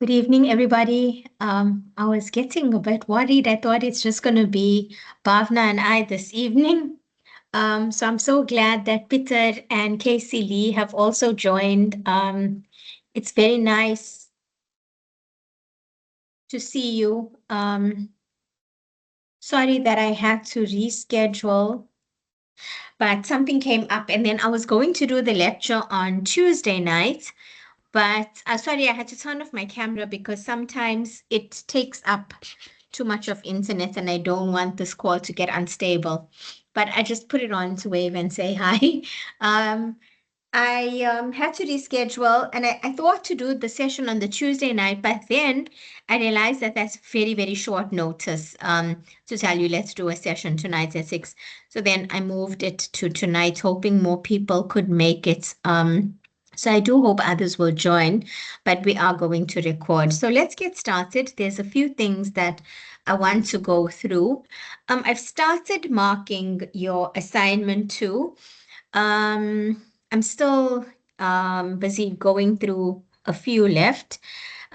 Good evening, everybody. I was getting a bit worried. I thought it's just going to be Bhavna and I this evening. So I'm so glad that Peter and Casey Lee have also joined. It's very nice to see you. Sorry that I had to reschedule, but something came up, and then I was going to do the lecture on Tuesday night. But sorry, I had to turn off my camera because sometimes it takes up too much of internet and I don't want this call to get unstable. But I just put it on to wave and say hi. Um, I had to reschedule and I thought to do the session on the Tuesday night, but then I realized that that's very, very short notice to tell you, let's do a session tonight at 6. So then I moved it to tonight, hoping more people could make it. So I do hope others will join, but we are going to record. So let's get started. There's a few things that I want to go through. I've started marking your assignment too. I'm still busy going through a few left.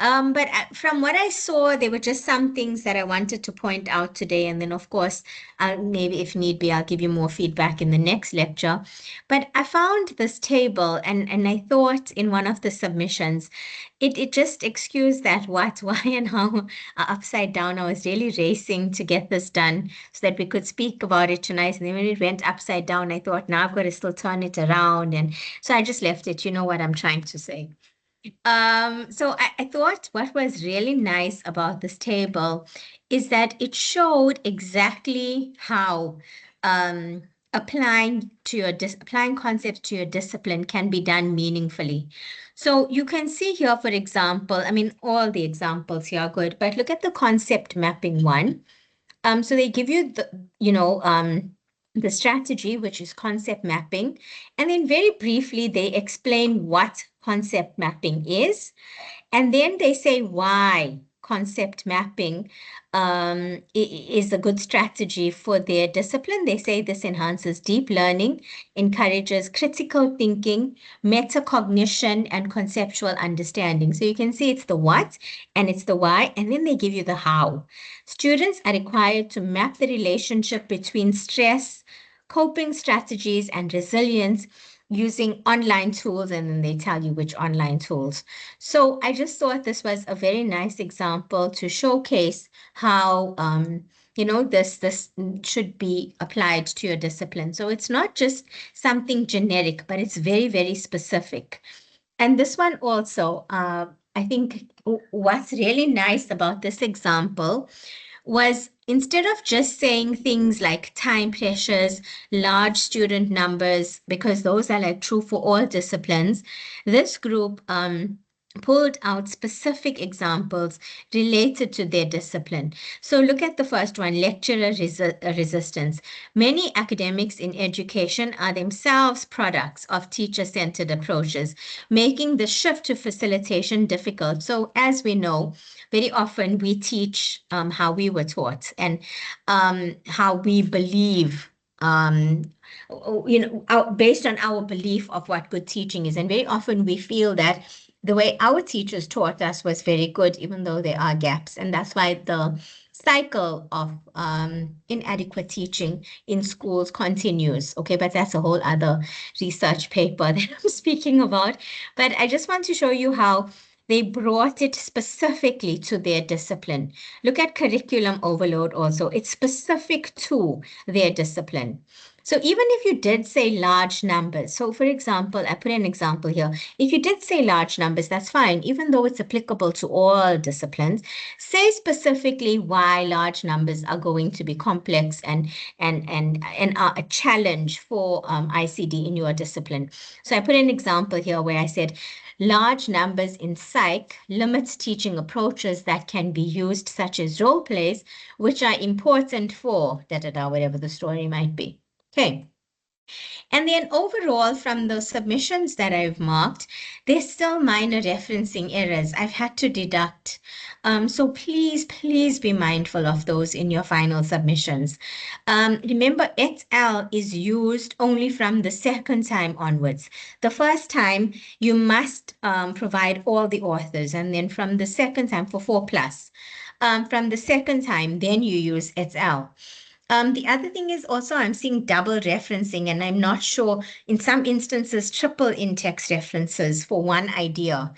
But from what I saw, there were just some things that I wanted to point out today. And then, of course, maybe if need be, I'll give you more feedback in the next lecture. But I found this table and I thought in one of the submissions, it just excused that what, why, and how are upside down. I was really racing to get this done so that we could speak about it tonight. And then when it went upside down, I thought, now I've got to still turn it around. And so I just left it. You know what I'm trying to say. So I thought what was really nice about this table is that it showed exactly how um, applying concepts to your discipline can be done meaningfully. So you can see here, for example, I mean, all the examples here are good, but look at the concept mapping one. So they give you the strategy, which is concept mapping, and then very briefly they explain what concept mapping is, and then they say why concept mapping is a good strategy for their discipline. They say this enhances deep learning, encourages critical thinking, metacognition, and conceptual understanding. So you can see it's the what and it's the why, and then they give you the how. Students are required to map the relationship between stress, coping strategies, and resilience using online tools, and then they tell you which online tools. So I just thought this was a very nice example to showcase how this should be applied to your discipline. So it's not just something generic, but it's very, very specific. And this one also, I think what's really nice about this example was instead of just saying things like time pressures, large student numbers, because those are like true for all disciplines, this group pulled out specific examples related to their discipline. So look at the first one, lecturer resistance. Many academics in education are themselves products of teacher-centered approaches, making the shift to facilitation difficult. So as we know, very often we teach how we were taught and how we believe based on our belief of what good teaching is. And very often we feel that the way our teachers taught us was very good, even though there are gaps. And that's why the cycle of inadequate teaching in schools continues. Okay, but that's a whole other research paper that I'm speaking about. But I just want to show you how they brought it specifically to their discipline. Look at curriculum overload also. It's specific to their discipline. So even if you did say large numbers, so for example, I put an example here. If you did say large numbers, that's fine, even though it's applicable to all disciplines. Say specifically why large numbers are going to be complex and are a challenge for ICD in your discipline. So I put an example here where I said, large numbers in psych limits teaching approaches that can be used, such as role plays, which are important for whatever the story might be. Okay. And then overall, from the submissions that I've marked, there's still minor referencing errors I've had to deduct. So please be mindful of those in your final submissions. Remember, et al. Is used only from the second time onwards. The first time, you must provide all the authors, and then from the second time, for 4 plus, from the second time, then you use et al. The other thing is also I'm seeing double referencing, and I'm not sure, in some instances, triple in-text references for one idea.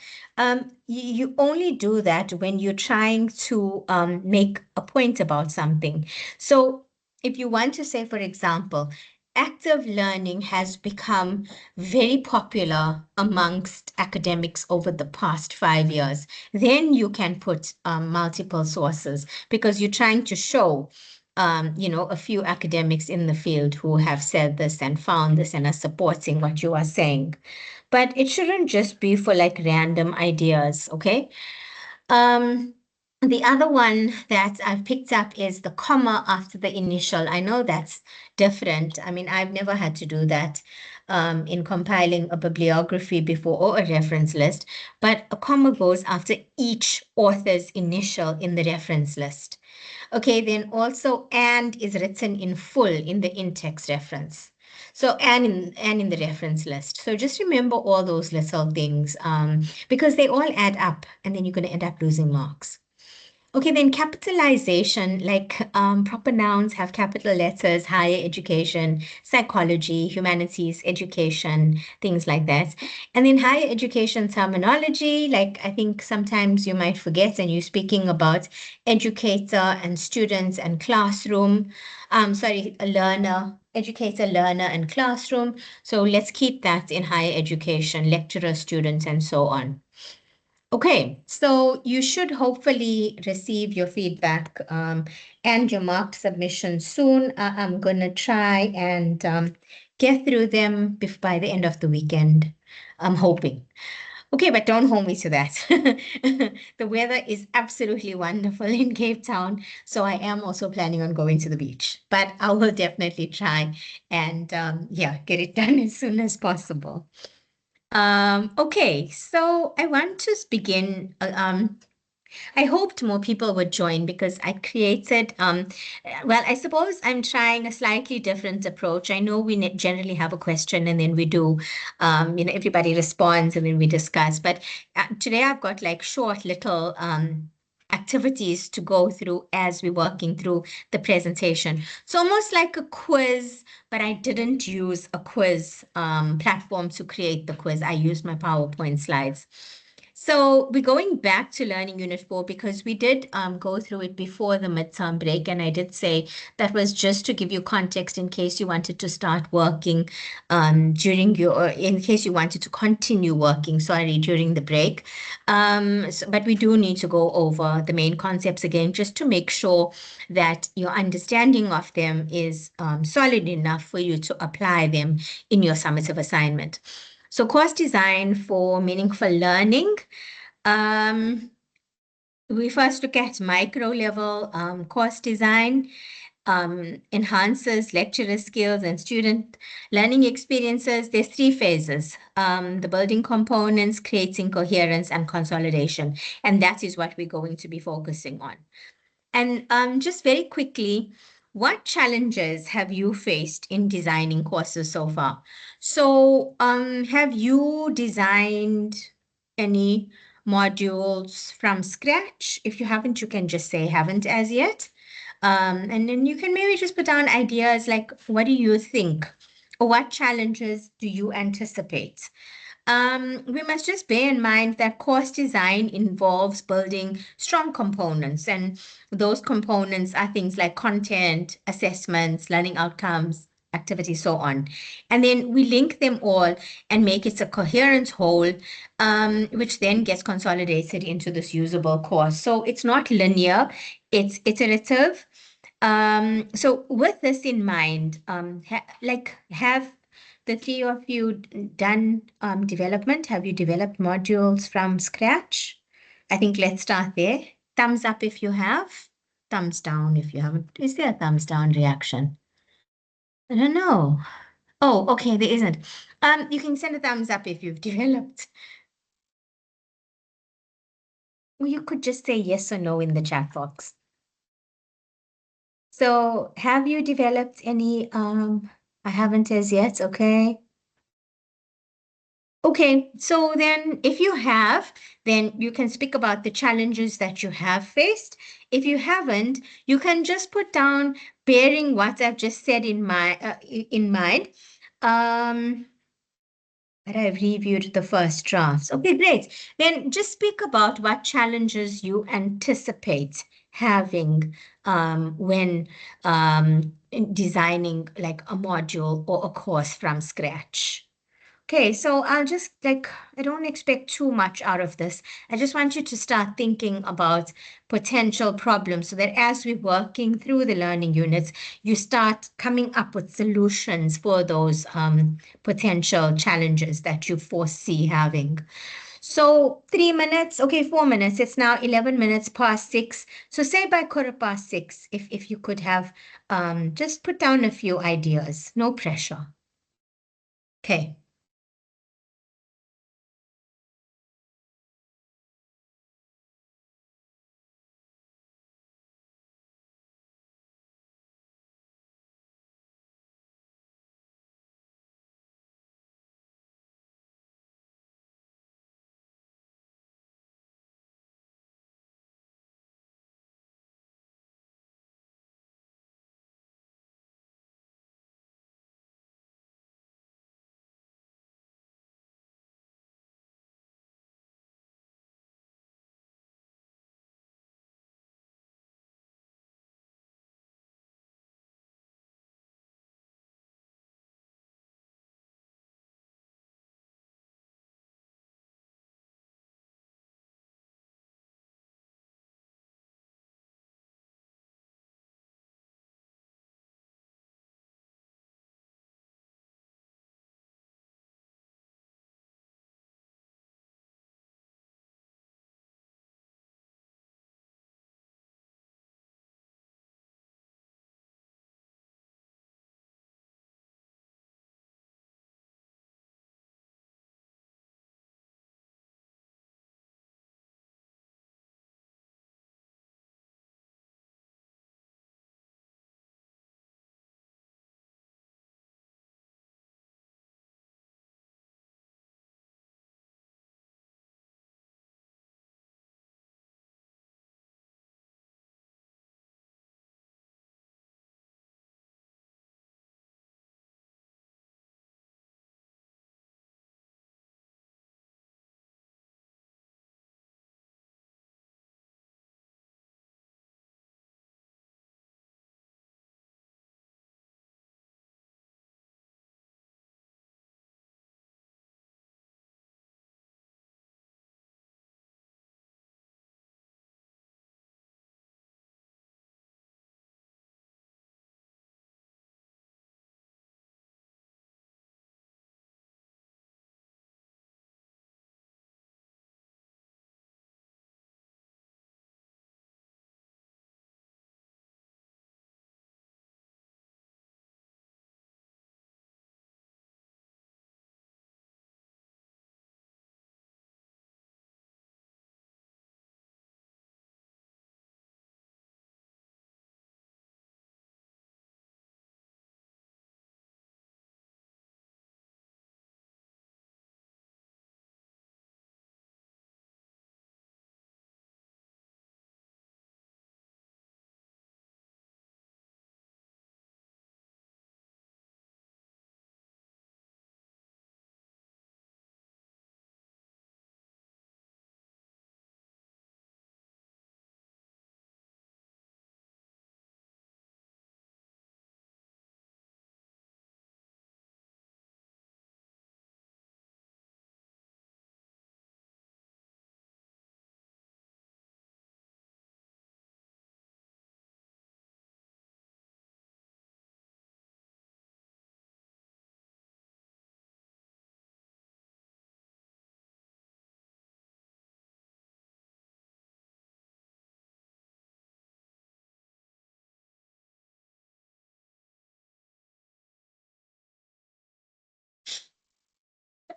You only do that when you're trying to make a point about something. So if you want to say, for example, active learning has become very popular amongst academics over the past 5 years, then you can put multiple sources because you're trying to show a few academics in the field who have said this and found this and are supporting what you are saying. But it shouldn't just be for like random ideas, okay? Um, the other one that I've picked up is the comma after the initial. I know that's different. I mean, I've never had to do that in compiling a bibliography before or a reference list, but a comma goes after each author's initial in the reference list. Okay, then also and is written in full in the in-text reference. So and in the reference list. So just remember all those little things because they all add up and then you're going to end up losing marks. Okay, then capitalization, like proper nouns have capital letters, higher education, psychology, humanities, education, things like that. And then higher education terminology, like I think sometimes you might forget and you're speaking about educator and students and classroom. A learner, educator, learner, and classroom. So let's keep that in higher education, lecturer, students, and so on. Okay, so you should hopefully receive your feedback and your marked submission soon. I'm going to try and get through them by the end of the weekend. I'm hoping. Okay, but don't hold me to that. The weather is absolutely wonderful in Cape Town, so I am also planning on going to the beach. But I will definitely try and get it done as soon as possible. Okay, so I want to begin. I hoped more people would join because I created, well, I suppose I'm trying a slightly different approach. I know we generally have a question and then we do, everybody responds and then we discuss. But today I've got like short little activities to go through as we're working through the presentation. So almost like a quiz, but I didn't use a quiz platform to create the quiz. I used my PowerPoint slides. So we're going back to Learning Unit 4 because we did go through it before the midterm break. And I did say that was just to give you context in case you wanted to start working in case you wanted to continue working, during the break. But we do need to go over the main concepts again, just to make sure that your understanding of them is solid enough for you to apply them in your summative assignment. So course design for meaningful learning. We first look at micro level course design, enhances lecturer skills and student learning experiences. There's 3 phases, the building components, creating coherence and consolidation. And that is what we're going to be focusing on. And just very quickly, what challenges have you faced in designing courses so far? So, have you designed any modules from scratch? If you haven't, you can just say haven't as yet. And then you can maybe just put down ideas like, what do you think? Or what challenges do you anticipate? We must just bear in mind that course design involves building strong components, and those components are things like content, assessments, learning outcomes, activities, so on. And then we link them all and make it a coherent whole, which then gets consolidated into this usable course. So it's not linear, it's iterative. So with this in mind, have the 3 of you done development? Have you developed modules from scratch? I think let's start there. Thumbs up if you have. Thumbs down if you haven't. Is there a thumbs down reaction? I don't know. Oh, okay, there isn't. You can send a thumbs up if you've developed. Or you could just say yes or no in the chat box. So have you developed any, I haven't as yet, okay? Okay, so then if you have, then you can speak about the challenges that you have faced. If you haven't, you can just put down bearing what I've just said in mind. Um, But I've reviewed the first drafts. Okay, great. Then just speak about what challenges you anticipate having when in designing like a module or a course from scratch. Okay, so I'll just like, I don't expect too much out of this. I just want you to start thinking about potential problems so that as we're working through the learning units, you start coming up with solutions for those potential challenges that you foresee having. So 3 minutes, okay, 4 minutes. It's now 11 minutes past 6. So say by quarter past 6, if you could have just put down a few ideas, no pressure. Okay.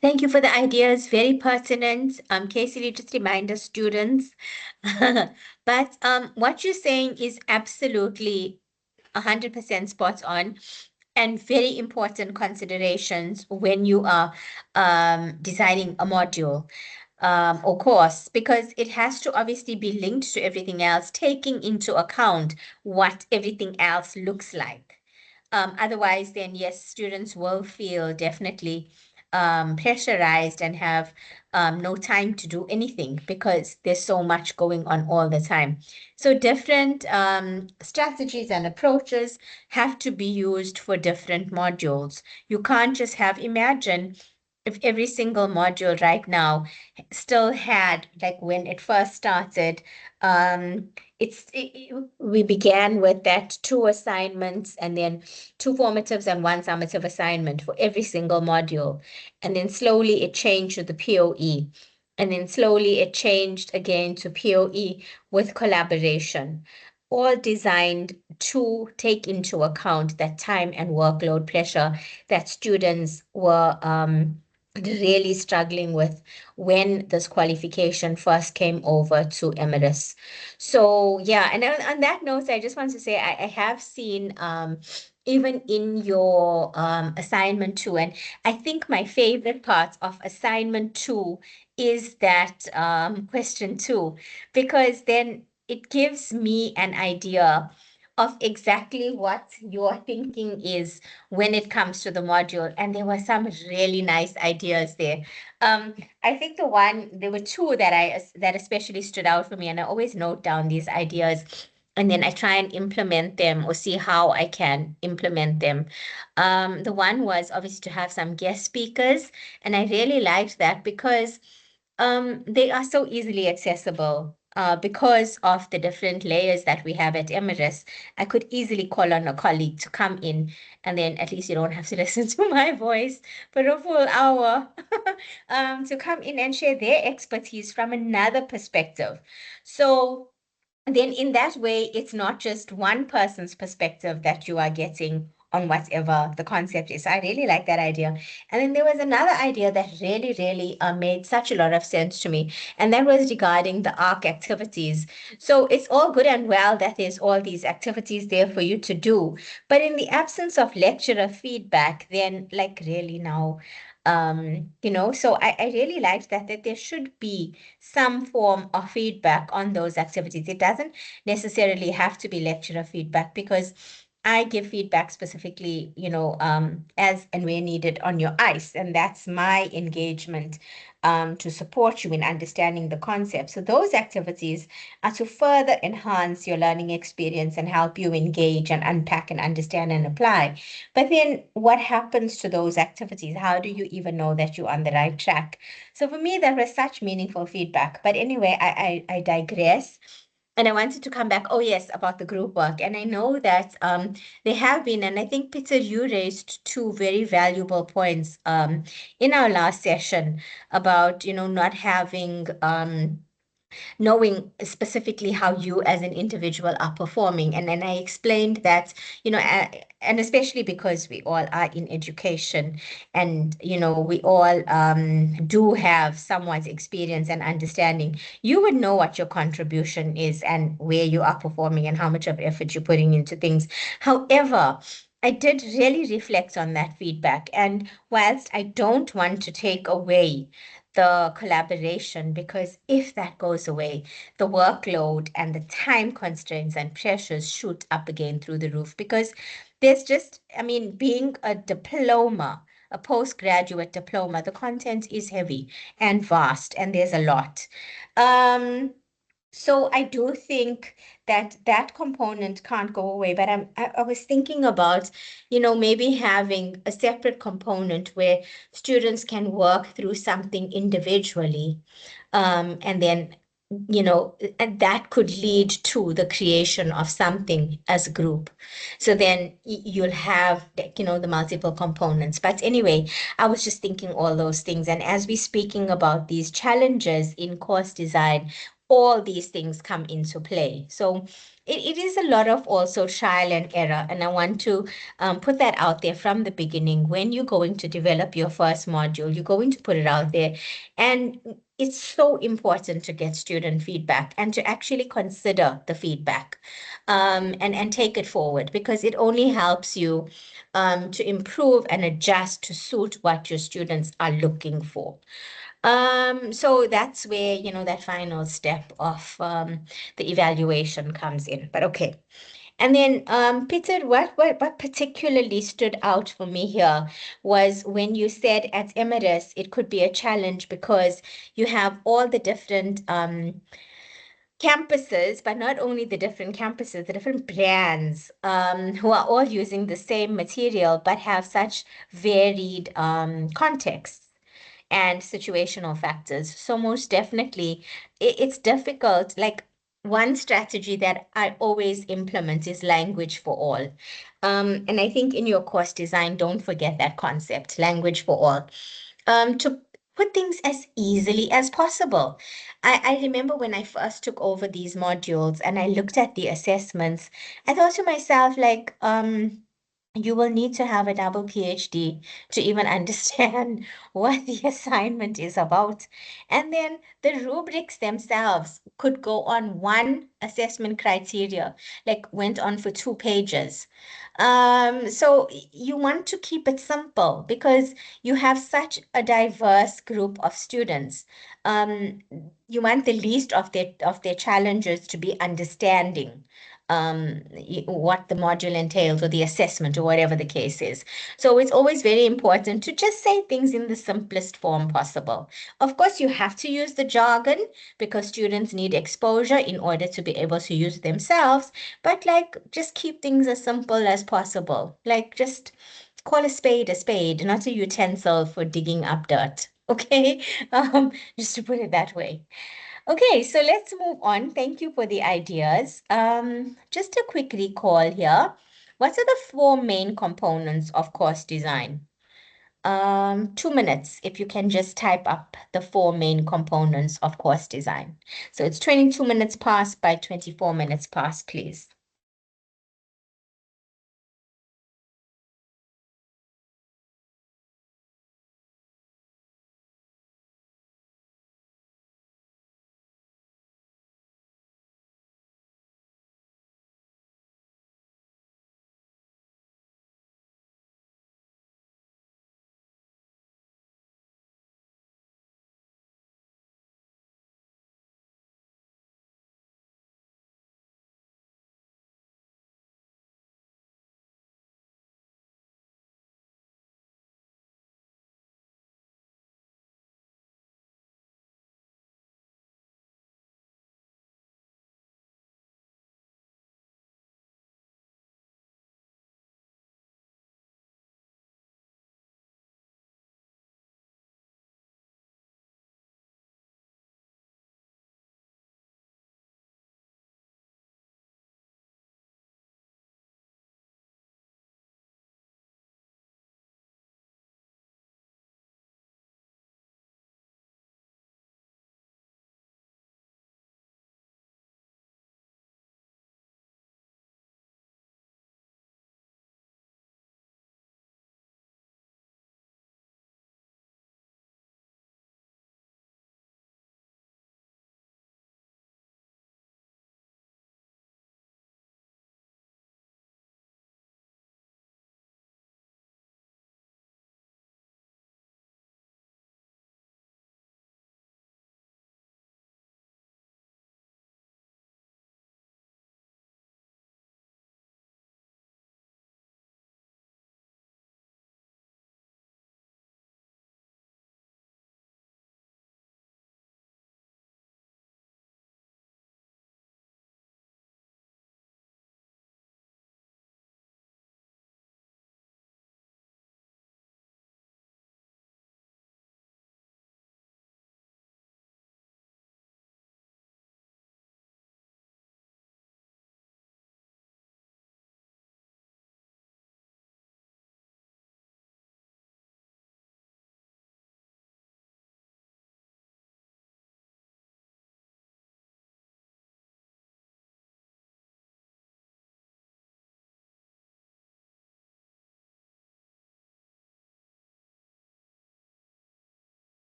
Thank you for the ideas. Very pertinent. Casey, just remind us students. But what you're saying is absolutely 100% spot on and very important considerations when you are designing a module or course, because it has to obviously be linked to everything else, taking into account what everything else looks like. Otherwise, then yes, students will feel definitely pressurized and have no time to do anything because there's so much going on all the time. So different strategies and approaches have to be used for different modules. You can't just have, imagine if every single module right now still had, like when it first started, um, we began with that two assignments and then two formatives and one summative assignment for every single module. And then slowly it changed to the POE. And then slowly it changed again to POE with collaboration, all designed to take into account that time and workload pressure that students were really struggling with when this qualification first came over to Emirates. So yeah, and on that note, I just want to say I have seen even in your assignment two, and I think my favorite part of assignment two is that question two, because then it gives me an idea of exactly what your thinking is when it comes to the module. And there were some really nice ideas there. Um, I think there were two that especially stood out for me, and I always note down these ideas. And then I try and implement them or see how I can implement them. The one was obviously to have some guest speakers, and I really liked that because they are so easily accessible. Because of the different layers that we have at Emirates, I could easily call on a colleague to come in, and then at least you don't have to listen to my voice for a full hour, to come in and share their expertise from another perspective. So then in that way, it's not just one person's perspective that you are getting on whatever the concept is. I really like that idea. And then there was another idea that really made such a lot of sense to me, and that was regarding the ARC activities. So it's all good and well that there's all these activities there for you to do, but in the absence of lecturer feedback, then like really now, so I really liked that there should be some form of feedback on those activities. It doesn't necessarily have to be lecturer feedback because I give feedback specifically, as and where needed on your ICE, and that's my engagement to support you in understanding the concept. So those activities are to further enhance your learning experience and help you engage and unpack and understand and apply. But then what happens to those activities? How do you even know that you're on the right track? So for me, that was such meaningful feedback. But anyway, I digress. And I wanted to come back, oh yes, about the group work. And I know that they have been, and I think Peter, you raised two very valuable points in our last session about, not having knowing specifically how you as an individual are performing. And then I explained that, and especially because we all are in education and, we all do have someone's experience and understanding, you would know what your contribution is and where you are performing and how much of effort you're putting into things. However, I did really reflect on that feedback. And whilst I don't want to take away the collaboration, because if that goes away, the workload and the time constraints and pressures shoot up again through the roof. Because there's just, I mean, being a diploma, a postgraduate diploma, the content is heavy and vast, and there's a lot. So I do think that that component can't go away, but I was thinking about, maybe having a separate component where students can work through something individually, and then, and that could lead to the creation of something as a group. So then you'll have, like, the multiple components. But anyway, I was just thinking all those things. And as we're speaking about these challenges in course design, all these things come into play. So it is a lot of also trial and error. And I want to put that out there from the beginning. When you're going to develop your first module, you're going to put it out there. And it's so important to get student feedback and to actually consider the feedback and take it forward, because it only helps you to improve and adjust to suit what your students are looking for. So that's where, that final step of the evaluation comes in. But okay. And then, Peter, what particularly stood out for me here was when you said at Emirates it could be a challenge because you have all the different campuses, but not only the different campuses, the different brands who are all using the same material but have such varied contexts and situational factors. So most definitely, it's difficult. Like one strategy that I always implement is language for all. And I think in your course design, don't forget that concept, language for all, to put things as easily as possible. I remember when I first took over these modules and I looked at the assessments, I thought to myself, like, you will need to have a double PhD to even understand what the assignment is about. And then the rubrics themselves could go on one assessment criteria, like went on for 2 pages. So you want to keep it simple because you have such a diverse group of students. Um, you want the least of their challenges to be understanding what the module entails or the assessment or whatever the case is. So it's always very important to just say things in the simplest form possible. Of course, you have to use the jargon because students need exposure in order to be able to use it themselves, but like just keep things as simple as possible. Like just call a spade, not a utensil for digging up dirt. Okay, just to put it that way. Okay, so let's move on. Thank you for the ideas. Just a quick recall here. What are the four main components of course design? 2 minutes, if you can just type up the four main components of course design. So it's 22 minutes past by 24 minutes past, please.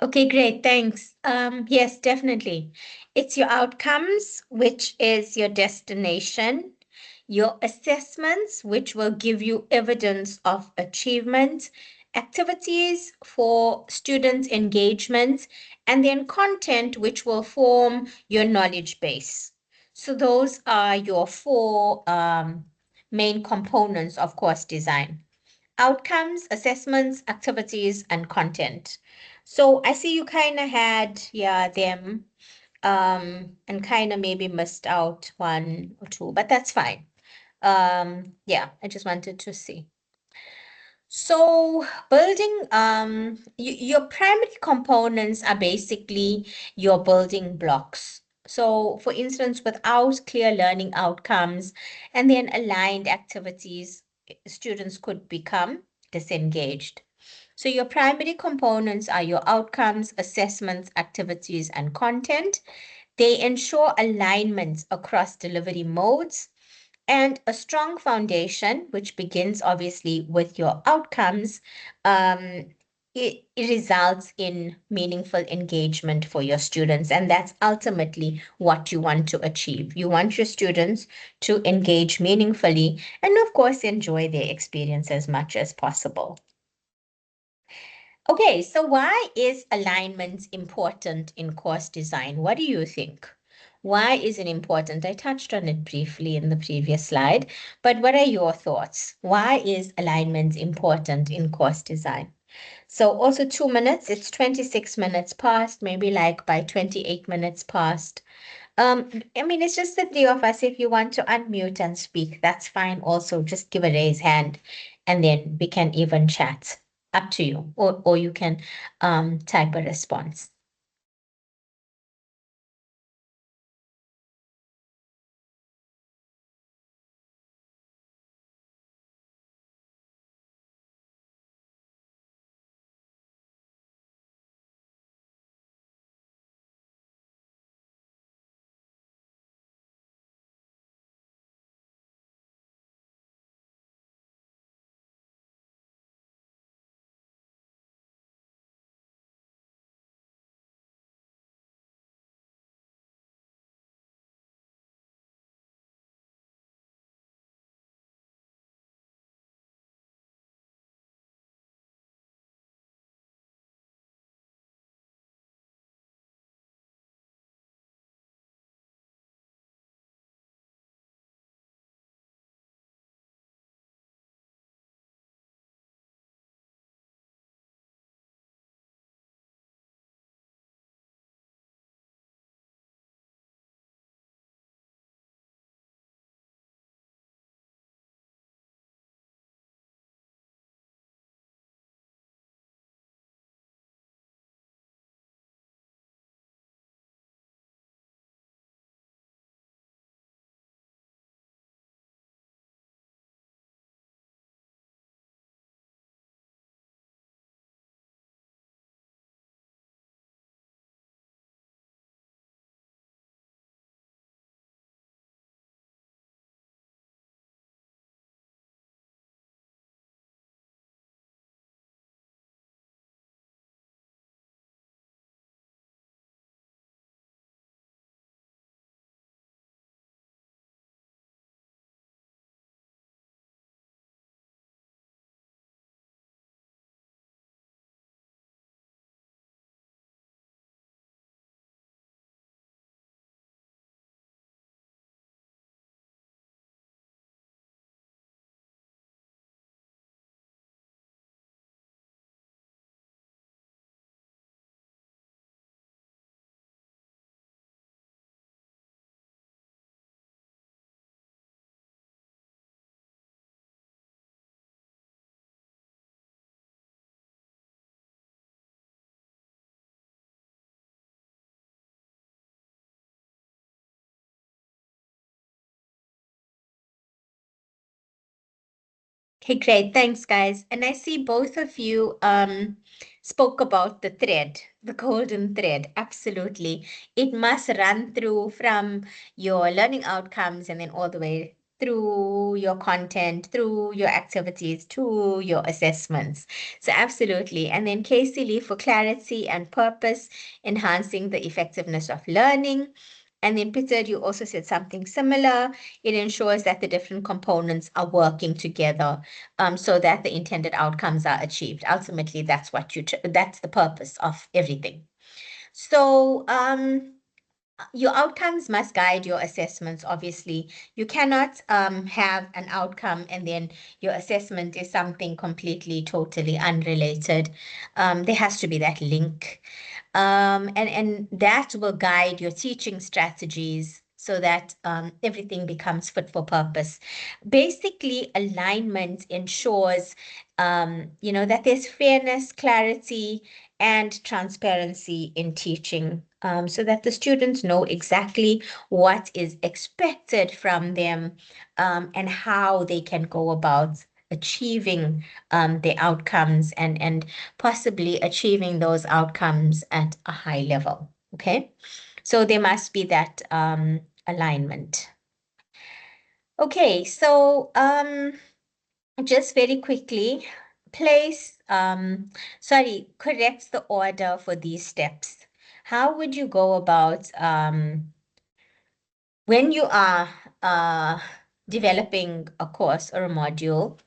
Okay, great. Thanks. Yes, definitely. It's your outcomes, which is your destination, your assessments, which will give you evidence of achievement, activities for student engagement, and then content, which will form your knowledge base. So those are your four main components of course design: outcomes, assessments, activities, and content. So I see you kind of had, yeah, them, and kind of maybe missed out one or two, but that's fine. Yeah, I just wanted to see. So building, your primary components are basically your building blocks. So for instance, without clear learning outcomes and then aligned activities, students could become disengaged. So your primary components are your outcomes, assessments, activities, and content. They ensure alignment across delivery modes and a strong foundation, which begins obviously with your outcomes. It results in meaningful engagement for your students. And that's ultimately what you want to achieve. You want your students to engage meaningfully and, of course, enjoy their experience as much as possible. Okay, so why is alignment important in course design? What do you think? Why is it important? I touched on it briefly in the previous slide, but what are your thoughts? Why is alignment important in course design? So also 2 minutes, it's 26 minutes past, maybe like by 28 minutes past. I mean, it's just the three of us. If you want to unmute and speak, that's fine. Also, just give a raise hand and then we can even chat. Up to you. Or you can type a response. Okay, great. Thanks, guys. And I see both of you spoke about the thread, the golden thread. Absolutely. It must run through from your learning outcomes and then all the way through your content, through your activities, to your assessments. So absolutely. And then Casey Lee for clarity and purpose, enhancing the effectiveness of learning. And then Peter, you also said something similar. It ensures that the different components are working together, so that the intended outcomes are achieved. Ultimately, that's what that's the purpose of everything. So, your outcomes must guide your assessments, obviously. You cannot have an outcome and then your assessment is something completely, totally unrelated. There has to be that link. And that will guide your teaching strategies so that everything becomes fit for purpose. Basically, alignment ensures, that there's fairness, clarity, and transparency in teaching, so that the students know exactly what is expected from them, and how they can go about achieving the outcomes and possibly achieving those outcomes at a high level. Okay, so there must be that alignment. Okay, so just very quickly, correct the order for these steps. How would you go about when you are developing a course or a module?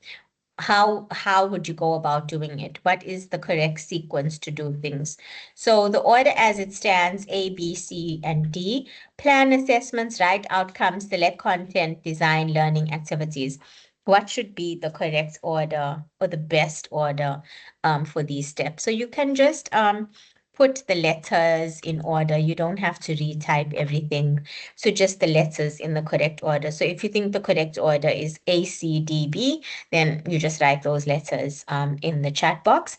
How would you go about doing it? What is the correct sequence to do things? So the order as it stands: A, B, C, and D. Plan assessments, write outcomes, select content, design learning activities. What should be the correct order or the best order for these steps? So you can just put the letters in order. You don't have to retype everything. So just the letters in the correct order. So if you think the correct order is A, C, D, B, then you just write those letters in the chat box.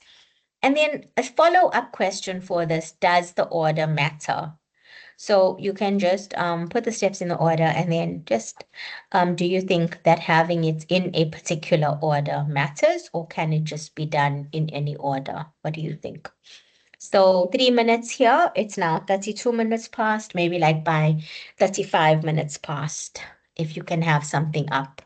And then a follow-up question for this: does the order matter? So you can just put the steps in the order and then just, do you think that having it in a particular order matters, or can it just be done in any order? What do you think? So 3 minutes here, it's now 32 minutes past, maybe like by 35 minutes past, if you can have something up.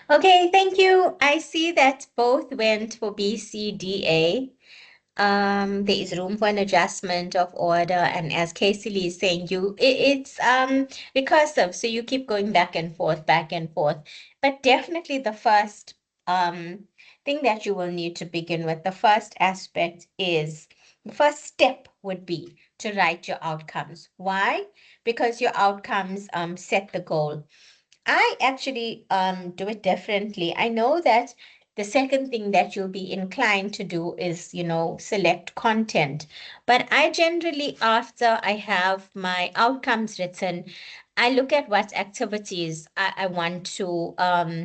Okay, thank you. I see that both went for B, C, D, A. There is room for an adjustment of order, and as Casey Lee is saying, it's recursive, so you keep going back and forth, back and forth. But definitely the first thing that you will need to begin with. The first aspect is, the first step would be to write your outcomes. Why? Because your outcomes set the goal. I actually do it differently. I know that the second thing that you'll be inclined to do is, select content. But I generally, after I have my outcomes written, I look at what activities I want to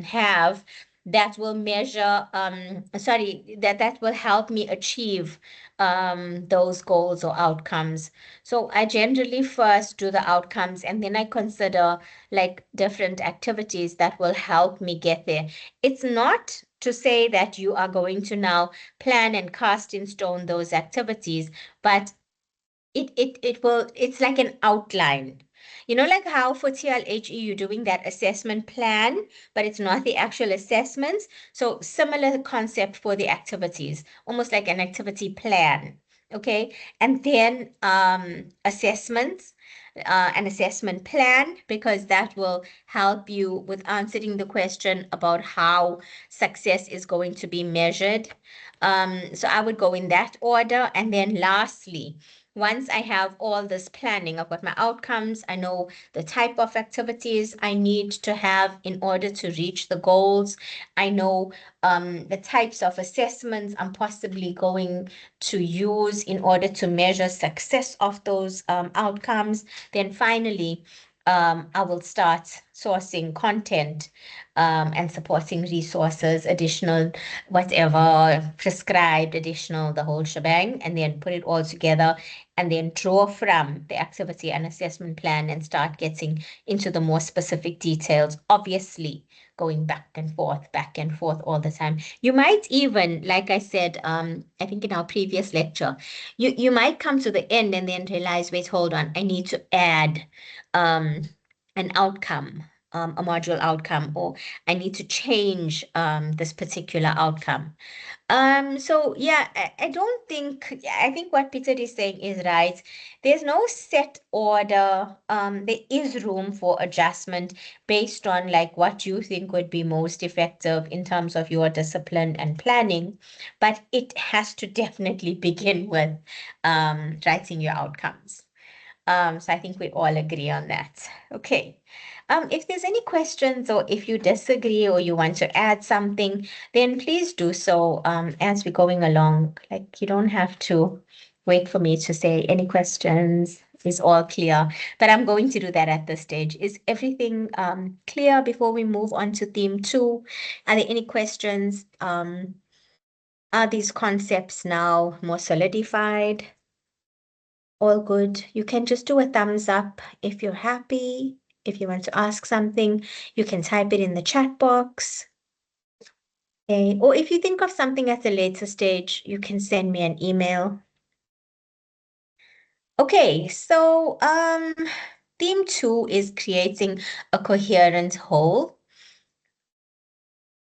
have that will measure, that will help me achieve those goals or outcomes. So I generally first do the outcomes, and then I consider like different activities that will help me get there. It's not to say that you are going to now plan and cast in stone those activities, but it's like an outline. Like how for TLHE you're doing that assessment plan, but it's not the actual assessments. So similar concept for the activities, almost like an activity plan. Okay. And then assessments, an assessment plan, because that will help you with answering the question about how success is going to be measured. So I would go in that order. And then lastly, once I have all this planning, I've got my outcomes, I know the type of activities I need to have in order to reach the goals. I know the types of assessments I'm possibly going to use in order to measure success of those outcomes. Then finally, I will start sourcing content and supporting resources, additional, whatever, prescribed, additional, the whole shebang, and then put it all together and then draw from the activity and assessment plan and start getting into the more specific details, obviously going back and forth all the time. You might even, like I said, I think in our previous lecture, you might come to the end and then realize, wait, hold on, I need to add um, an outcome, a module outcome, or I need to change this particular outcome. So yeah, I don't think, yeah, I think what Peter is saying is right. There's no set order. There is room for adjustment based on like what you think would be most effective in terms of your discipline and planning, but it has to definitely begin with writing your outcomes. So I think we all agree on that. Okay. If there's any questions or if you disagree or you want to add something, then please do so as we're going along. Like you don't have to wait for me to say any questions. Is all clear, but I'm going to do that at this stage. Is everything clear before we move on to theme 2? Are there any questions? Are these concepts now more solidified? All good. You can just do a thumbs up if you're happy. If you want to ask something, you can type it in the chat box. Okay. Or if you think of something at a later stage, you can send me an email. Okay, so theme 2 is creating a coherent whole.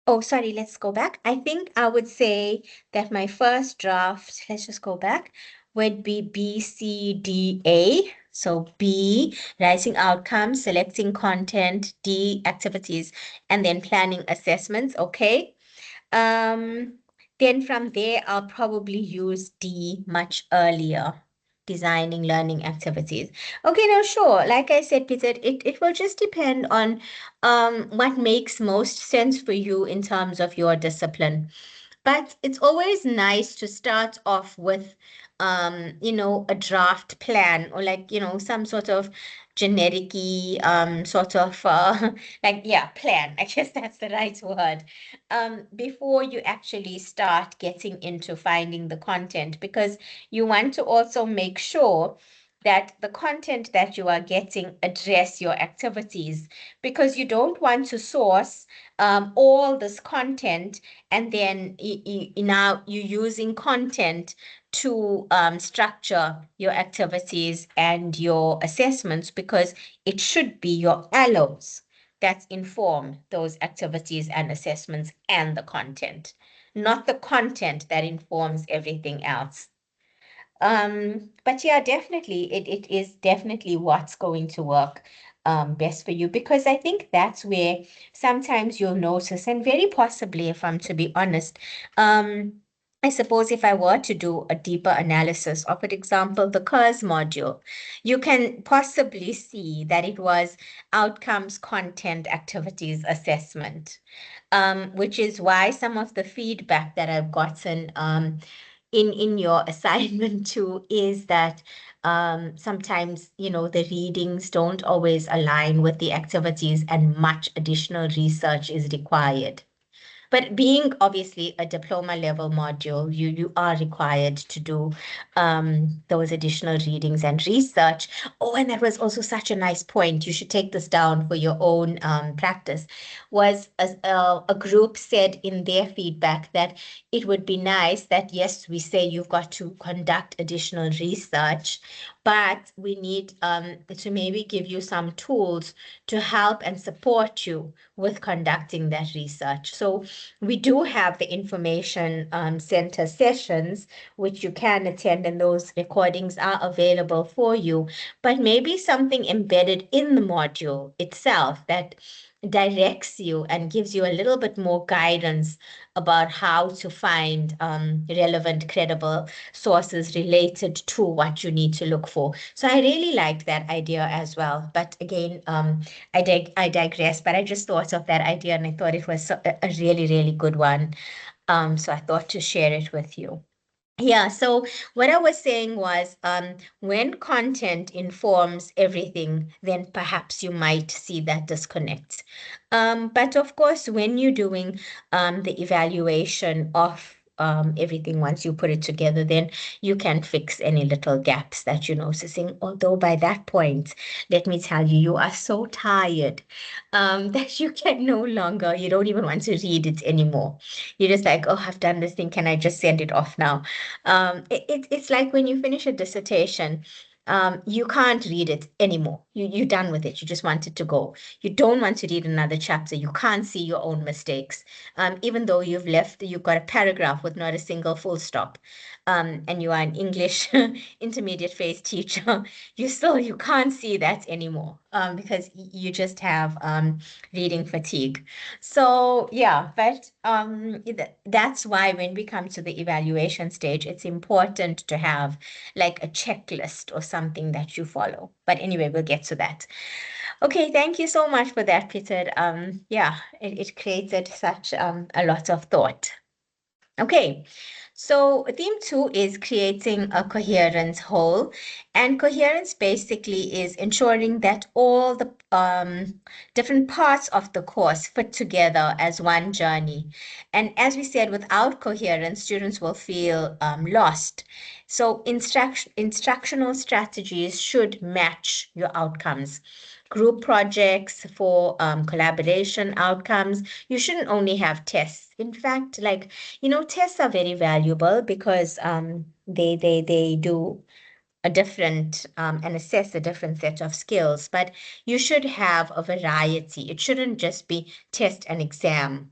Oh, sorry, let's go back. I think I would say that my first draft, let's just go back, would be BCDA. So B, writing outcomes, selecting content, D, activities, and then planning assessments. Okay. Um, then from there, I'll probably use D much earlier, designing learning activities. Okay, now sure. Like I said, Peter, it will just depend on what makes most sense for you in terms of your discipline. But it's always nice to start off with, a draft plan or like, some sort of generic sort of like, yeah, plan. I guess that's the right word. Before you actually start getting into finding the content, because you want to also make sure that the content that you are getting address your activities, because you don't want to source all this content and then now you're using content to structure your activities and your assessments, because it should be your allos that inform those activities and assessments and the content, not the content that informs everything else. But yeah, definitely, it is definitely what's going to work. best for you, because I think that's where sometimes you'll notice, and very possibly, if I'm to be honest, I suppose if I were to do a deeper analysis of, for example, the CURS module, you can possibly see that it was outcomes, content, activities, assessment, which is why some of the feedback that I've gotten in your assignment too is that sometimes, the readings don't always align with the activities and much additional research is required. But being obviously a diploma level module, you are required to do those additional readings and research. Oh, and that was also such a nice point. You should take this down for your own practice. Was a group said in their feedback that it would be nice that, yes, we say you've got to conduct additional research, but we need to maybe give you some tools to help and support you with conducting that research. So we do have the information center sessions, which you can attend, and those recordings are available for you. But maybe something embedded in the module itself that directs you and gives you a little bit more guidance about how to find relevant, credible sources related to what you need to look for. So I really liked that idea as well. But again, I digress, but I just thought of that idea and I thought it was a really, really good one. So I thought to share it with you. Yeah, so what I was saying was when content informs everything, then perhaps you might see that disconnect. But of course, when you're doing the evaluation of everything, once you put it together, then you can fix any little gaps that you're noticing. Although by that point, let me tell you, you are so tired that you can no longer, you don't even want to read it anymore. You're just like, oh, I've done this thing. Can I just send it off now? It's like when you finish a dissertation, you can't read it anymore. You're done with it. You just want it to go. You don't want to read another chapter. You can't see your own mistakes. Even though you've got a paragraph with not a single full stop, and you are an English intermediate phase teacher, you can't see that anymore, because you just have reading fatigue. So yeah, but that's why when we come to the evaluation stage, it's important to have like a checklist or something that you follow. But anyway, we'll get to that. Okay, thank you so much for that, Peter. Yeah, it created such a lot of thought. Okay, so theme two is creating a coherent whole. And coherence basically is ensuring that all the different parts of the course fit together as one journey. And as we said, without coherence, students will feel lost. So instructional strategies should match your outcomes. Group projects for collaboration outcomes. You shouldn't only have tests. In fact, like, tests are very valuable because they do a different and assess a different set of skills, but you should have a variety. It shouldn't just be test and exam,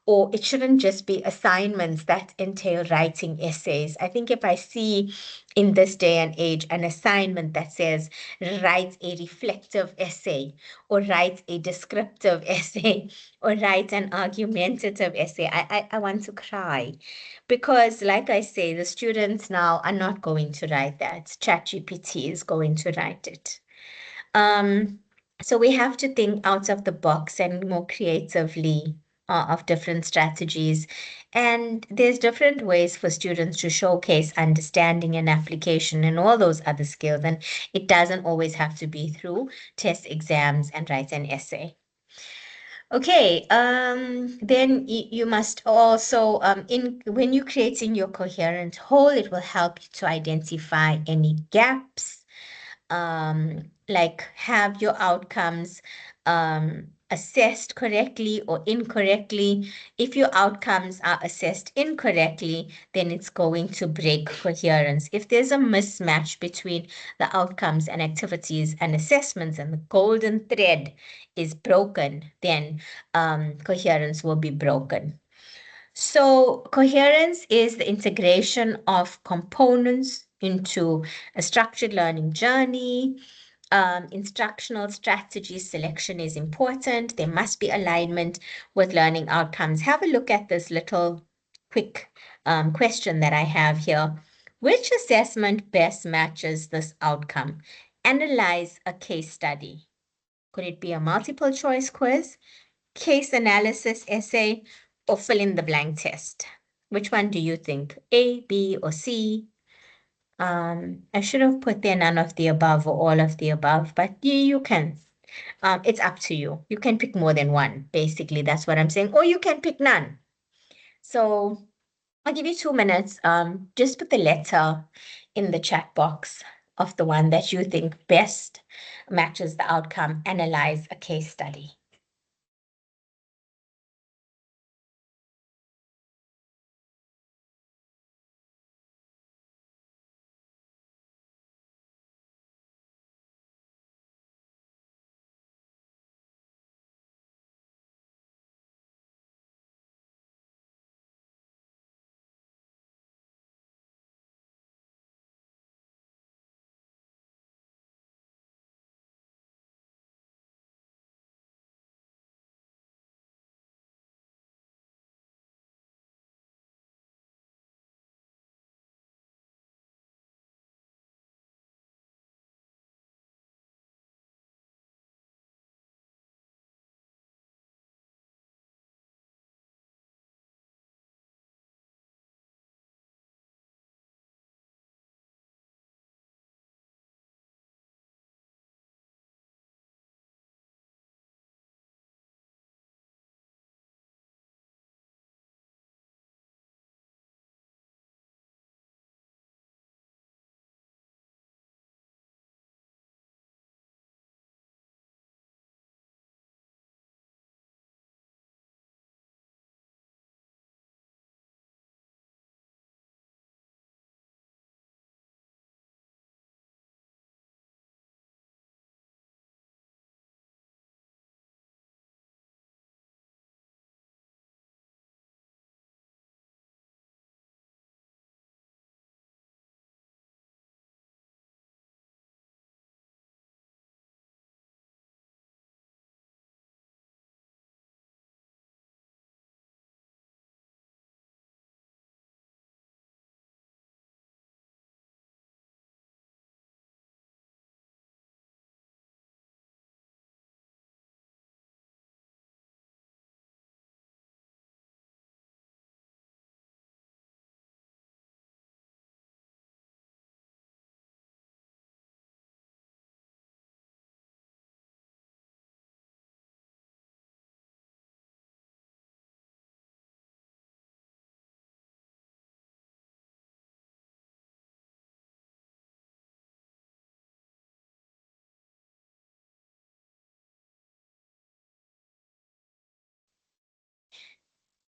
or it shouldn't just be assignments that entail writing essays. I think if I see in this day and age an assignment that says write a reflective essay, or write a descriptive essay, or write an argumentative essay, I want to cry. Because, like I say, the students now are not going to write that. ChatGPT is going to write it. So we have to think out of the box and more creatively of different strategies. And there's different ways for students to showcase understanding and application and all those other skills. And it doesn't always have to be through test exams and write an essay. Okay, then you must also, when you're creating your coherent whole, it will help you to identify any gaps, like have your outcomes assessed correctly or incorrectly. If your outcomes are assessed incorrectly, then it's going to break coherence. If there's a mismatch between the outcomes and activities and assessments, and the golden thread is broken, then coherence will be broken. So coherence is the integration of components into a structured learning journey. Instructional strategy selection is important. There must be alignment with learning outcomes. Have a look at this little quick question that I have here. Which assessment best matches this outcome? Analyze a case study. Could it be a multiple choice quiz, case analysis essay, or fill in the blank test? Which one do you think? A, B, or C? I should have put there none of the above or all of the above, but you can. It's up to you. You can pick more than one. Basically, that's what I'm saying. Or you can pick none. So I'll give you 2 minutes. Just put the letter in the chat box of the one that you think best matches the outcome. Analyze a case study.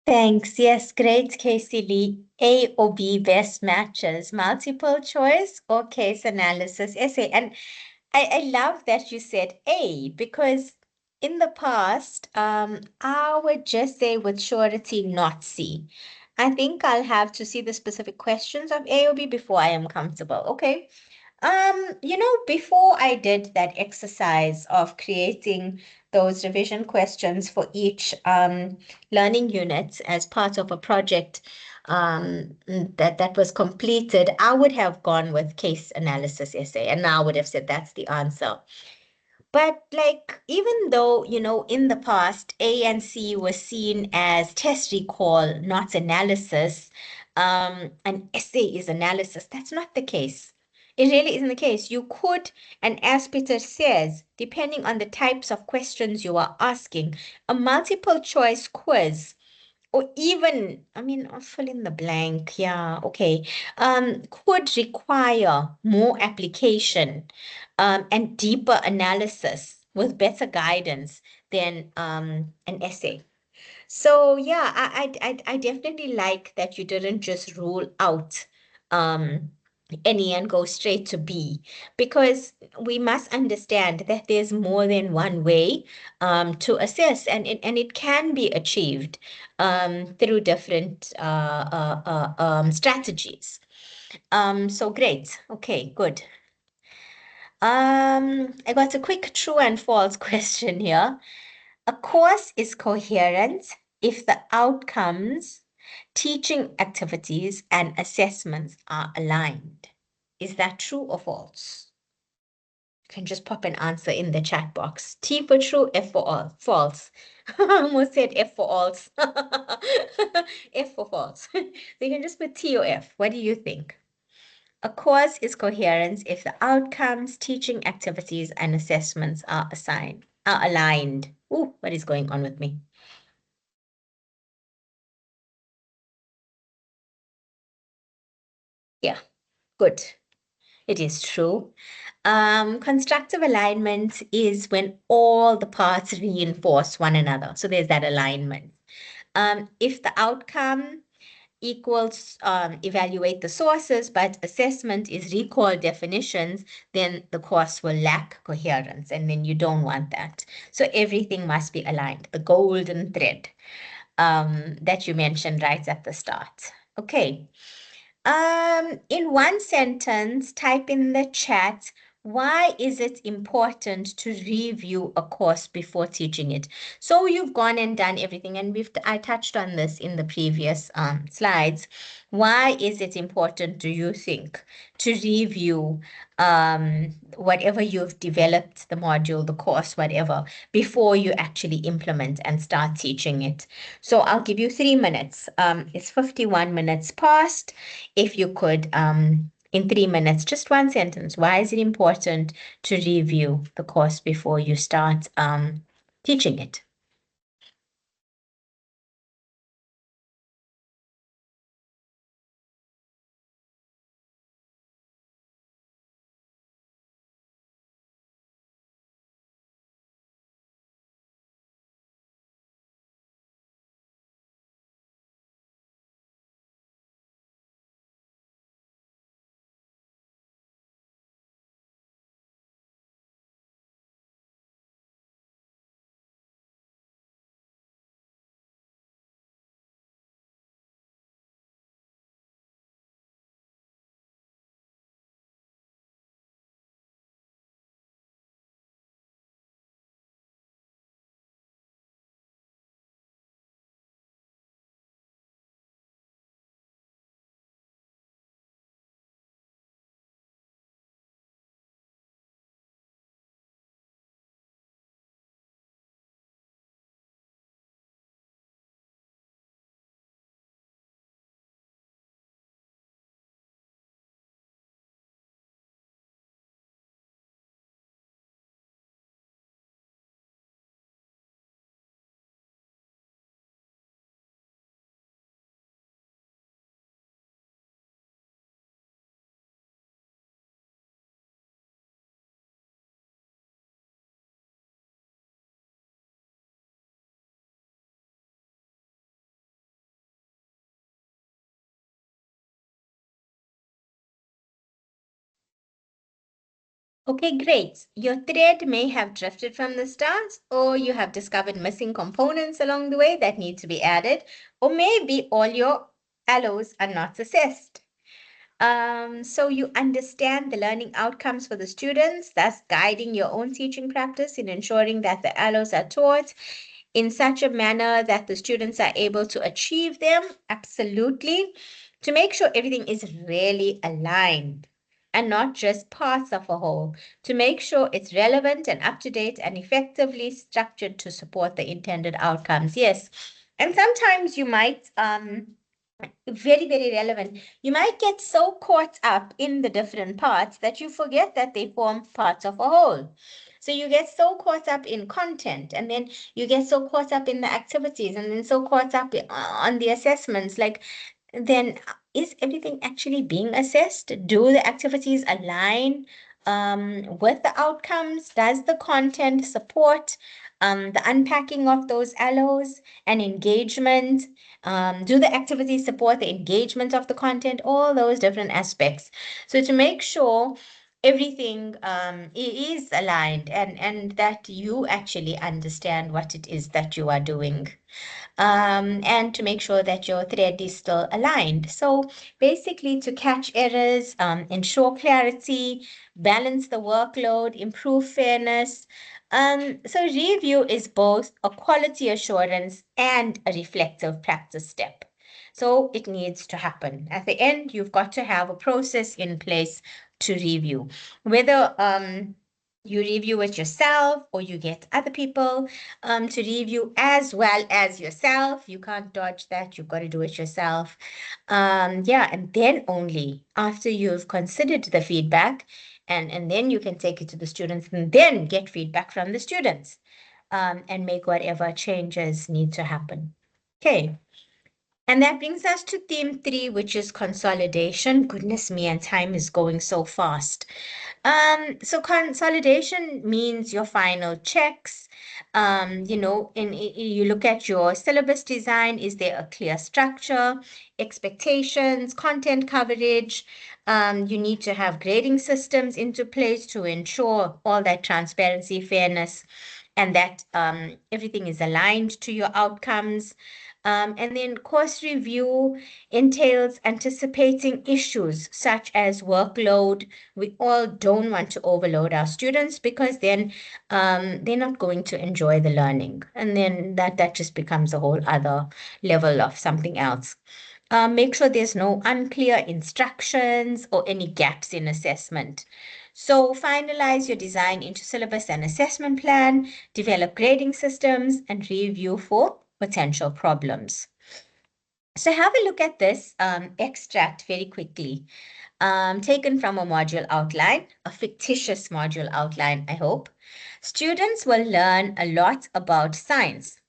Thanks. Yes, great, Casey Lee. A or B best matches, multiple choice or case analysis essay. And I love that you said A because in the past, I would just say with surety not C. I think I'll have to see the specific questions of A or B before I am comfortable. Okay. Before I did that exercise of creating those revision questions for each learning unit as part of a project that was completed, I would have gone with case analysis essay, and I would have said that's the answer. But like, even though, in the past, A and C were seen as test recall, not analysis, an essay is analysis. That's not the case. It really isn't the case. You could, and as Peter says, depending on the types of questions you are asking, a multiple choice quiz or even, I mean, I'll fill in the blank. Yeah, okay. Could require more application and deeper analysis with better guidance than an essay. So yeah, I definitely like that you didn't just rule out um any and go straight to B because we must understand that there's more than one way to assess and it can be achieved through different strategies. So great. Okay, good. I got a quick true and false question here. A course is coherent if the outcomes, teaching activities, and assessments are aligned. Is that true or false? You can just pop an answer in the chat box. T for true, F for all. False. I almost said F for alls. F for false. So you can just put T or F. What do you think? A course is coherent if the outcomes, teaching activities, and assessments are aligned. Ooh, what is going on with me? Yeah, good. It is true. Constructive alignment is when all the parts reinforce one another. So there's that alignment. If the outcome equals evaluate the sources, but assessment is recall definitions, then the course will lack coherence, and then you don't want that. So everything must be aligned, the golden thread that you mentioned right at the start. Okay. In one sentence, type in the chat, why is it important to review a course before teaching it? So you've gone and done everything, and I touched on this in the previous slides. Why is it important, do you think, to review whatever you've developed, the module, the course, whatever, before you actually implement and start teaching it? So I'll give you 3 minutes. It's 51 minutes past. If you could, in 3 minutes, just one sentence, why is it important to review the course before you start teaching it? Okay, great. Your thread may have drifted from the start, or you have discovered missing components along the way that need to be added, or maybe all your allos are not assessed. So you understand the learning outcomes for the students, thus guiding your own teaching practice in ensuring that the allos are taught in such a manner that the students are able to achieve them. Absolutely. To make sure everything is really aligned and not just parts of a whole, to make sure it's relevant and up to date and effectively structured to support the intended outcomes. Yes. And sometimes you might very, very relevant. You might get so caught up in the different parts that you forget that they form parts of a whole. So you get so caught up in content, and then you get so caught up in the activities, and then so caught up on the assessments. Like, then is everything actually being assessed? Do the activities align with the outcomes? Does the content support the unpacking of those allos and engagement? Do the activities support the engagement of the content? All those different aspects. So to make sure everything is aligned and that you actually understand what it is that you are doing. and to make sure that your thread is still aligned. So basically to catch errors, ensure clarity, balance the workload, improve fairness. So review is both a quality assurance and a reflective practice step. So it needs to happen. At the end, you've got to have a process in place to review. Whether you review it yourself or you get other people to review as well as yourself. You can't dodge that. You've got to do it yourself. Yeah, and then only after you've considered the feedback, and then you can take it to the students and then get feedback from the students and make whatever changes need to happen. Okay. And that brings us to theme 3, which is consolidation. Goodness me, and time is going so fast. So consolidation means your final checks. You look at your syllabus design. Is there a clear structure, expectations, content coverage? You need to have grading systems into place to ensure all that transparency, fairness, and that everything is aligned to your outcomes. And then course review entails anticipating issues such as workload. We all don't want to overload our students because then they're not going to enjoy the learning. And then that just becomes a whole other level of something else. Make sure there's no unclear instructions or any gaps in assessment. So finalize your design into syllabus and assessment plan, develop grading systems, and review for potential problems. So have a look at this extract very quickly, taken from a module outline, a fictitious module outline, I hope. Students will learn a lot about science.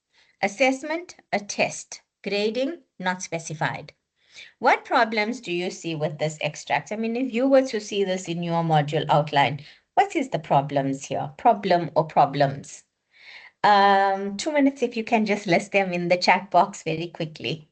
Assessment, a test. Grading, not specified. What problems do you see with this extract? I mean, if you were to see this in your module outline, what is the problems here? Problem or problems? 2 minutes if you can just list them in the chat box very quickly.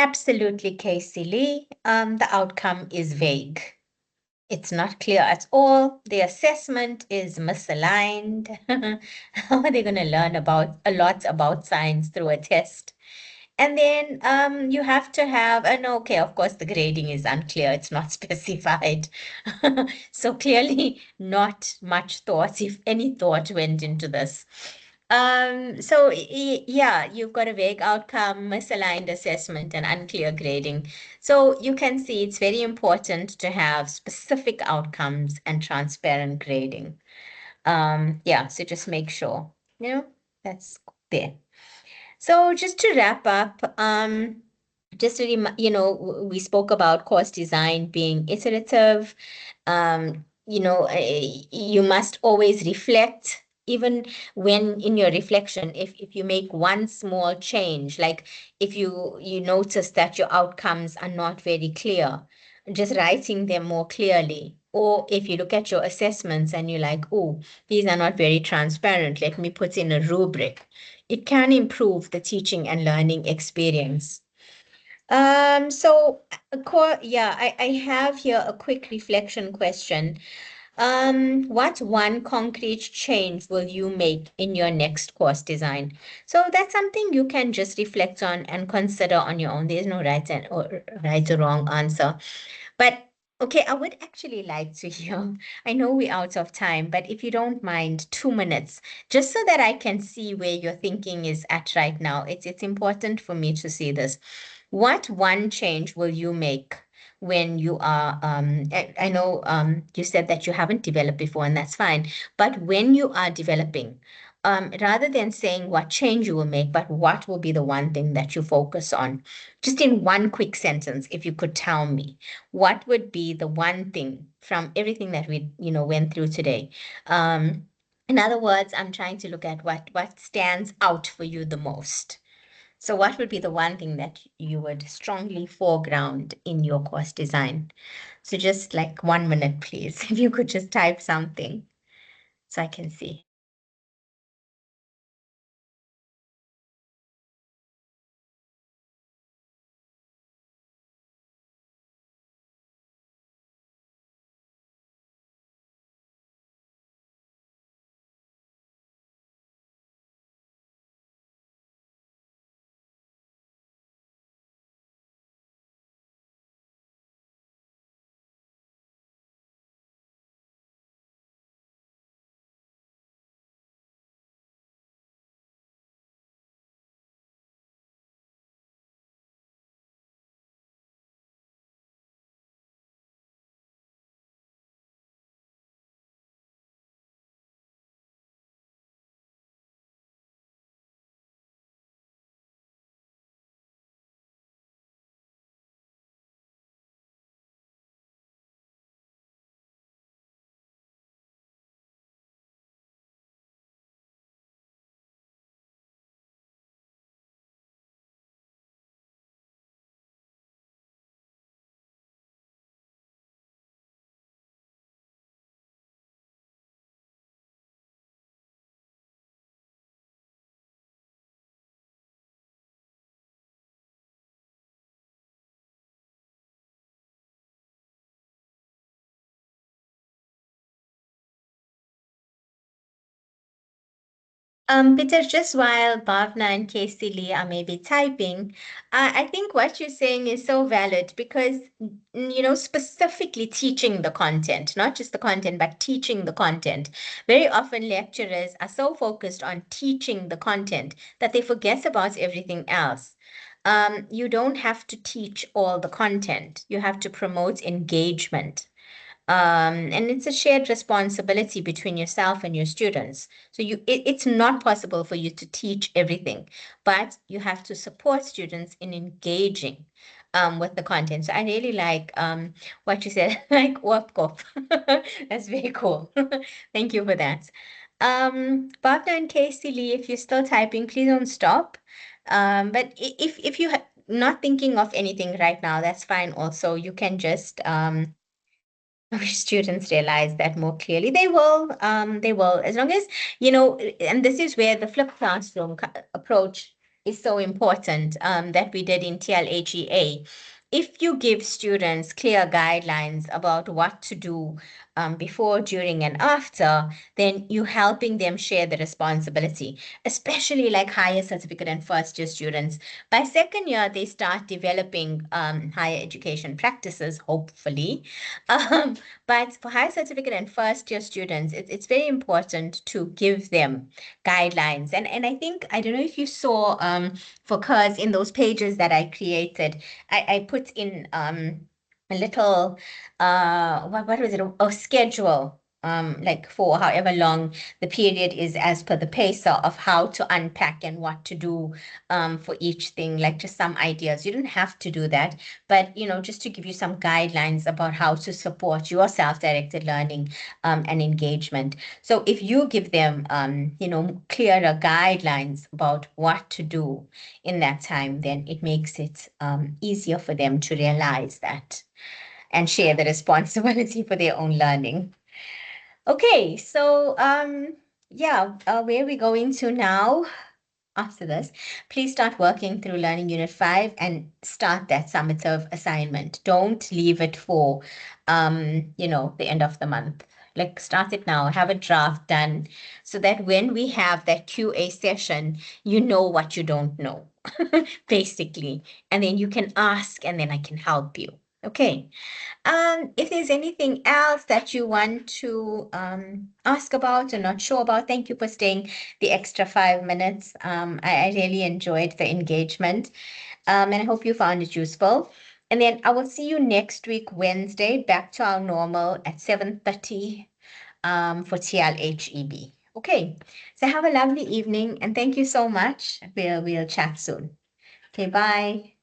Absolutely, Casey Lee. The outcome is vague. It's not clear at all. The assessment is misaligned. How are they going to learn about a lot about science through a test? And then you have to have, and okay, of course, the grading is unclear. It's not specified. So clearly not much thought, if any thought went into this. Yeah, you've got a vague outcome, misaligned assessment, and unclear grading. So you can see it's very important to have specific outcomes and transparent grading. Yeah, so just make sure, that's there. So just to wrap up, just to we spoke about course design being iterative. You must always reflect, even when in your reflection, if you make one small change, like if you notice that your outcomes are not very clear, just writing them more clearly. Or if you look at your assessments and you're like, oh, these are not very transparent, let me put in a rubric. It can improve the teaching and learning experience. Yeah, I have here a quick reflection question. What one concrete change will you make in your next course design? So that's something you can just reflect on and consider on your own. There's no right or wrong answer. But okay, I would actually like to hear. I know we're out of time, but if you don't mind, 2 minutes, just so that I can see where your thinking is at right now. It's important for me to see this. What one change will you make when you are, I know you said that you haven't developed before, and that's fine, but when you are developing, rather than saying what change you will make, but what will be the one thing that you focus on? Just in one quick sentence, if you could tell me, what would be the one thing from everything that we, went through today? In other words, I'm trying to look at what stands out for you the most. So what would be the one thing that you would strongly foreground in your course design? So just like 1 minute, please, if you could just type something so I can see. Peter, just while Bhavna and Casey Lee are maybe typing, I think what you're saying is so valid because, specifically teaching the content, not just the content, but teaching the content. Very often lecturers are so focused on teaching the content that they forget about everything else. You don't have to teach all the content. You have to promote engagement. And it's a shared responsibility between yourself and your students. So it's not possible for you to teach everything, but you have to support students in engaging with the content. So I really like what you said, like whoop whoop. That's very cool. Thank you for that. Bhavna and Casey Lee, if you're still typing, please don't stop. But if you not thinking of anything right now, that's fine. Also, you can just I wish students realize that more clearly. They will, as long as, and this is where the flipped classroom approach is so important, that we did in TLHEA. If you give students clear guidelines about what to do, before, during, and after, then you're helping them share the responsibility, especially like higher certificate and first year students. By second year, they start developing higher education practices, hopefully. Um, but for higher certificate and first year students, it's very important to give them guidelines. And I think, I don't know if you saw for CURS in those pages that I created, I put in a little what was it? A schedule, like for however long the period is as per the PACER of how to unpack and what to do for each thing, like just some ideas. You don't have to do that, but just to give you some guidelines about how to support your self-directed learning and engagement. So if you give them clearer guidelines about what to do in that time, then it makes it easier for them to realize that and share the responsibility for their own learning. Okay, so yeah, where are we going to now? After this, please start working through Learning Unit 5 and start that summative assignment. Don't leave it for, the end of the month. Like start it now, have a draft done so that when we have that QA session, you know what you don't know, basically. And then you can ask and then I can help you. Okay. If there's anything else that you want to ask about or not sure about, thank you for staying the extra 5 minutes. I really enjoyed the engagement, and I hope you found it useful. And then I will see you next week, Wednesday, back to our normal at 7:30 for TLHEB. Okay, so have a lovely evening and thank you so much. We'll chat soon. Okay, bye.